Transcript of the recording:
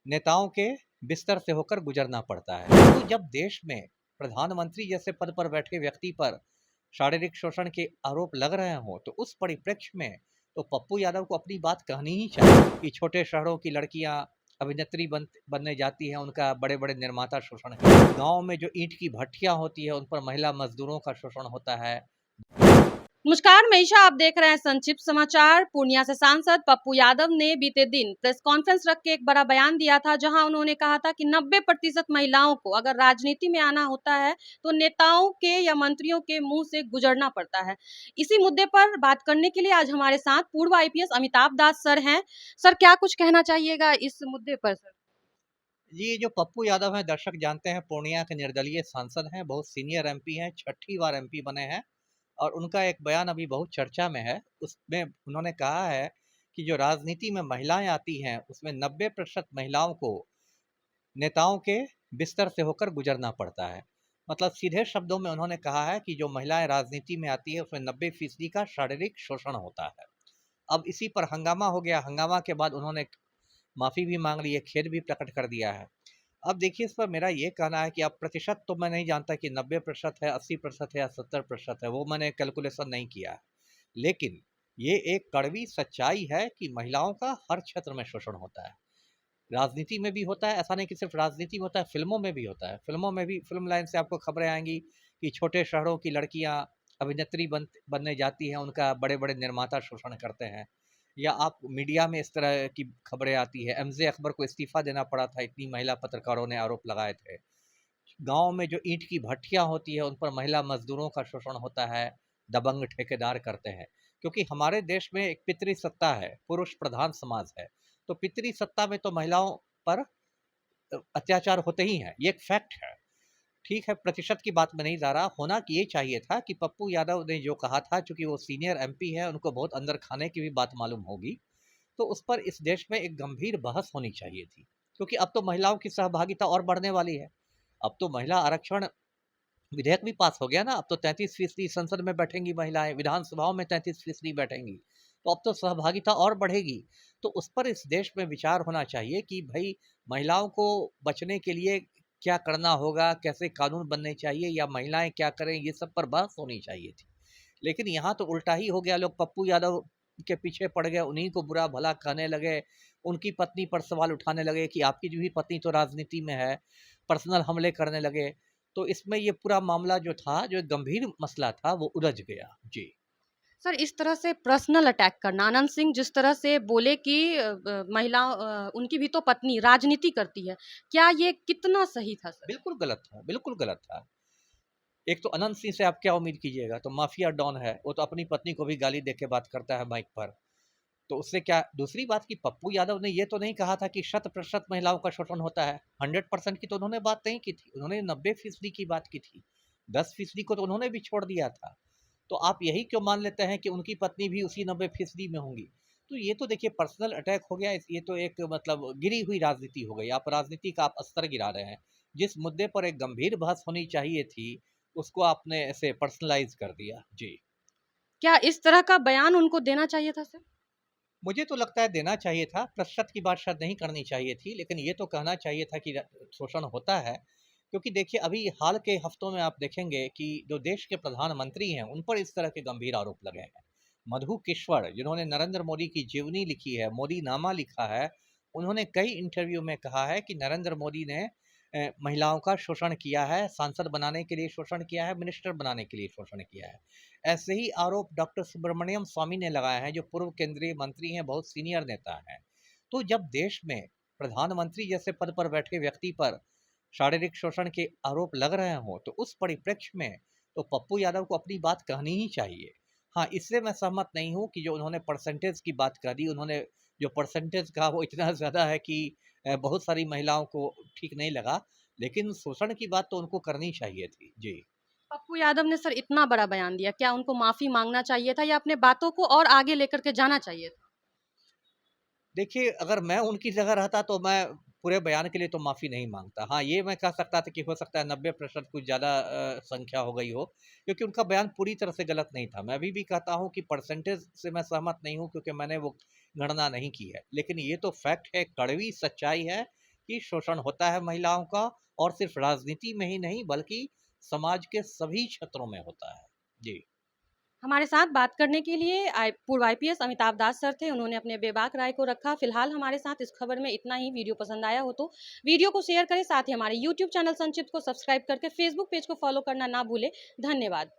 नेताओं के बिस्तर से होकर गुजरना पड़ता है। तो जब देश में प्रधानमंत्री जैसे पद पर बैठे व्यक्ति पर शारीरिक शोषण के आरोप लग रहे हों, तो उस परिप्रेक्ष्य में तो पप्पू यादव को अपनी बात कहनी ही चाहिए कि छोटे शहरों की लड़कियां अभिनेत्री बनने जाती हैं, उनका बड़े बड़े निर्माता शोषण करते हैं। गाँव में जो ईंट की भट्टियां होती है, उन पर महिला मजदूरों का शोषण होता है। नमस्कार, मैं ईशा, आप देख रहे हैं संक्षिप्त समाचार। पूर्णिया से सांसद पप्पू यादव ने बीते दिन प्रेस कॉन्फ्रेंस रख के एक बड़ा बयान दिया था, जहां उन्होंने कहा था कि 90% महिलाओं को अगर राजनीति में आना होता है तो नेताओं के या मंत्रियों के मुंह से गुजरना पड़ता है। इसी मुद्दे पर बात करने के लिए आज हमारे साथ पूर्व आईपीएस अमिताभ दास सर हैं। सर, क्या कुछ कहना चाहिएगा इस मुद्दे पर? सर ये जो पप्पू यादव हैं, दर्शक जानते हैं, पूर्णिया के निर्दलीय सांसद हैं, बहुत सीनियर एमपी हैं, छठी बार एमपी बने हैं। और उनका एक बयान अभी बहुत चर्चा में है। उसमें उन्होंने कहा है कि जो राजनीति में महिलाएं आती हैं, उसमें 90% महिलाओं को नेताओं के बिस्तर से होकर गुजरना पड़ता है। मतलब सीधे शब्दों में उन्होंने कहा है कि जो महिलाएं राजनीति में आती है, उसमें 90% का शारीरिक शोषण होता है। अब इसी पर हंगामा हो गया। हंगामा के बाद उन्होंने माफ़ी भी मांग ली है, खेद भी प्रकट कर दिया है। अब देखिए, इस पर मेरा ये कहना है कि अब प्रतिशत तो मैं नहीं जानता कि 90% है, 80% है या 70% है, वो मैंने कैलकुलेशन नहीं किया है। लेकिन ये एक कड़वी सच्चाई है कि महिलाओं का हर क्षेत्र में शोषण होता है। राजनीति में भी होता है, ऐसा नहीं कि सिर्फ राजनीति में होता है, फिल्मों में भी होता है। फिल्मों में भी, फिल्म लाइन से आपको खबरें आएंगी कि छोटे शहरों की लड़कियां अभिनेत्री बनने जाती हैं, उनका बड़े बड़े निर्माता शोषण करते हैं। या आप मीडिया में इस तरह की खबरें आती है, एमजे अकबर को इस्तीफा देना पड़ा था, इतनी महिला पत्रकारों ने आरोप लगाए थे। गांव में जो ईंट की भट्टियां होती है, उन पर महिला मजदूरों का शोषण होता है, दबंग ठेकेदार करते हैं। क्योंकि हमारे देश में एक पितृ सत्ता है, पुरुष प्रधान समाज है। तो पितृ सत्ता में तो महिलाओं पर अत्याचार होते ही हैं, ये एक फैक्ट है। ठीक है, प्रतिशत की बात में नहीं जा रहा। होना कि ये चाहिए था कि पप्पू यादव ने जो कहा था, चूंकि वो सीनियर एमपी है, उनको बहुत अंदर खाने की भी बात मालूम होगी, तो उस पर इस देश में एक गंभीर बहस होनी चाहिए थी। क्योंकि अब तो महिलाओं की सहभागिता और बढ़ने वाली है। अब तो महिला आरक्षण विधेयक भी पास हो गया ना। अब तो 33% संसद में बैठेंगी महिलाएं, विधानसभाओं में 33% बैठेंगी। तो अब तो सहभागिता और बढ़ेगी। तो उस पर इस देश में विचार होना चाहिए कि भाई, महिलाओं को बचने के लिए क्या करना होगा, कैसे कानून बनने चाहिए, या महिलाएं क्या करें, ये सब पर बहस होनी चाहिए थी। लेकिन यहाँ तो उल्टा ही हो गया। लोग पप्पू यादव के पीछे पड़ गए, उन्हीं को बुरा भला कहने लगे, उनकी पत्नी पर सवाल उठाने लगे कि आपकी जो भी पत्नी तो राजनीति में है, पर्सनल हमले करने लगे। तो इसमें ये पूरा मामला जो था, जो एक गंभीर मसला था, वो उलझ गया। जी। सर, इस तरह से पर्सनल अटैक करना, आनंद सिंह जिस तरह से बोले कि महिला उनकी भी तो पत्नी राजनीति करती है, क्या ये कितना सही था सर? बिल्कुल गलत था, बिल्कुल गलत था। एक तो अनंत सिंह से आप क्या उम्मीद कीजिएगा, तो माफिया डॉन है, वो तो अपनी पत्नी को भी गाली दे के बात करता है माइक पर। तो उससे क्या। दूसरी बात कि पप्पू यादव ने ये तो नहीं कहा था कि 100% महिलाओं का शोषण होता है। 100% की तो उन्होंने बात नहीं की थी, उन्होंने 90% की बात की थी। 10% को तो उन्होंने भी छोड़ दिया था। तो आप यही क्यों मान लेते हैं कि उनकी पत्नी भी उसी 90% में होंगी? तो ये तो देखिए पर्सनल अटैक हो गया। ये तो एक मतलब गिरी हुई राजनीति हो गई। आप राजनीति का आप अस्तर गिरा रहे हैं। जिस मुद्दे पर एक गंभीर बहस होनी चाहिए थी, उसको आपने ऐसे पर्सनलाइज कर दिया। जी। क्या इस तरह का बयान उनको देना चाहिए था सर? मुझे तो लगता है देना चाहिए था। प्रतिशत की बात शायद नहीं करनी चाहिए थी, लेकिन ये तो कहना चाहिए था कि शोषण होता है। क्योंकि देखिए, अभी हाल के हफ्तों में आप देखेंगे कि जो देश के प्रधानमंत्री हैं, उन पर इस तरह के गंभीर आरोप लगे हैं। मधु किश्वर, जिन्होंने नरेंद्र मोदी की जीवनी लिखी है, मोदी नामा लिखा है, उन्होंने कई इंटरव्यू में कहा है कि नरेंद्र मोदी ने महिलाओं का शोषण किया है, सांसद बनाने के लिए शोषण किया है, मिनिस्टर बनाने के लिए शोषण किया है। ऐसे ही आरोप डॉक्टर सुब्रमण्यम स्वामी ने लगाए हैं, जो पूर्व केंद्रीय मंत्री हैं, बहुत सीनियर नेता हैं। तो जब देश में प्रधानमंत्री जैसे पद पर बैठे व्यक्ति पर शारीरिक शोषण के आरोप लग रहे हों, तो उस परिप्रेक्ष्य में तो पप्पू यादव को अपनी बात कहनी ही चाहिए। हाँ, इससे मैं सहमत नहीं हूँ कि जो उन्होंने परसेंटेज की बात कह दी, उन्होंने जो परसेंटेज कहा वो इतना ज़्यादा है कि बहुत सारी महिलाओं को ठीक नहीं लगा। लेकिन शोषण की बात तो उनको करनी चाहिए थी। जी। पप्पू यादव ने सर इतना बड़ा बयान दिया, क्या उनको माफी मांगना चाहिए था या अपने बातों को और आगे लेकर के जाना चाहिए था? देखिए, अगर मैं उनकी जगह रहता तो मैं पूरे बयान के लिए तो माफ़ी नहीं माँगता। हाँ, ये मैं कह सकता था कि हो सकता है 90% कुछ ज़्यादा संख्या हो गई हो, क्योंकि उनका बयान पूरी तरह से गलत नहीं था। मैं अभी भी कहता हूँ कि परसेंटेज से मैं सहमत नहीं हूँ, क्योंकि मैंने वो गणना नहीं की है। लेकिन ये तो फैक्ट है, कड़वी सच्चाई है कि शोषण होता है महिलाओं का, और सिर्फ राजनीति में ही नहीं बल्कि समाज के सभी क्षेत्रों में होता है। जी। हमारे साथ बात करने के लिए पूर्व आईपीएस अमिताभ दास सर थे। उन्होंने अपने बेबाक राय को रखा। फिलहाल हमारे साथ इस खबर में इतना ही। वीडियो पसंद आया हो तो वीडियो को शेयर करें, साथ ही हमारे यूट्यूब चैनल संक्षिप्त को सब्सक्राइब करके फेसबुक पेज को फॉलो करना ना भूलें। धन्यवाद।